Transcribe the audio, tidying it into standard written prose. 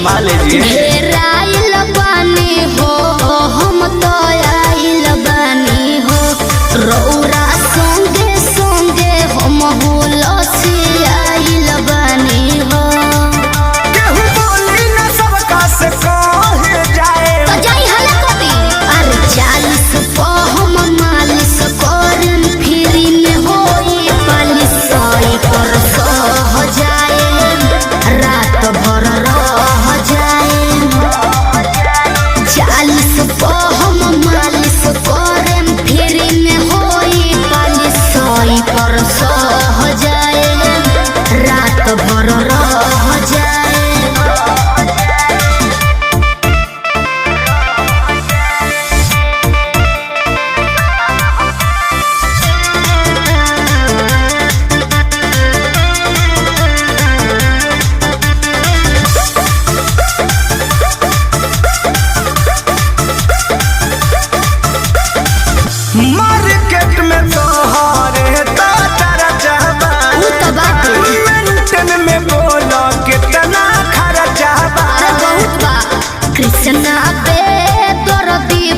फरमा लीजिए। घेराइल बानी हो हम तो आइल बानी हो रौरा संगे संगे हम हुलसी आइल बानी हो। केहू बोली न सबका से कहे जाए तो जाई हला कभी अरे 40 पे हम मालिश करन फ्री में होई पालिश सोई पर सह जाए रात भर रह जाए। 40 पे हम मालिश करन फ्री में होई पालिश सोई पर सह जाए रात भर रह जाए। मार्केट में तोहरे तो तारा चाहबा उ तो बात है। मेंटेन में बोलो कितना खर्चा बा। अरे बहुत बा कृष्णा पे दर्दी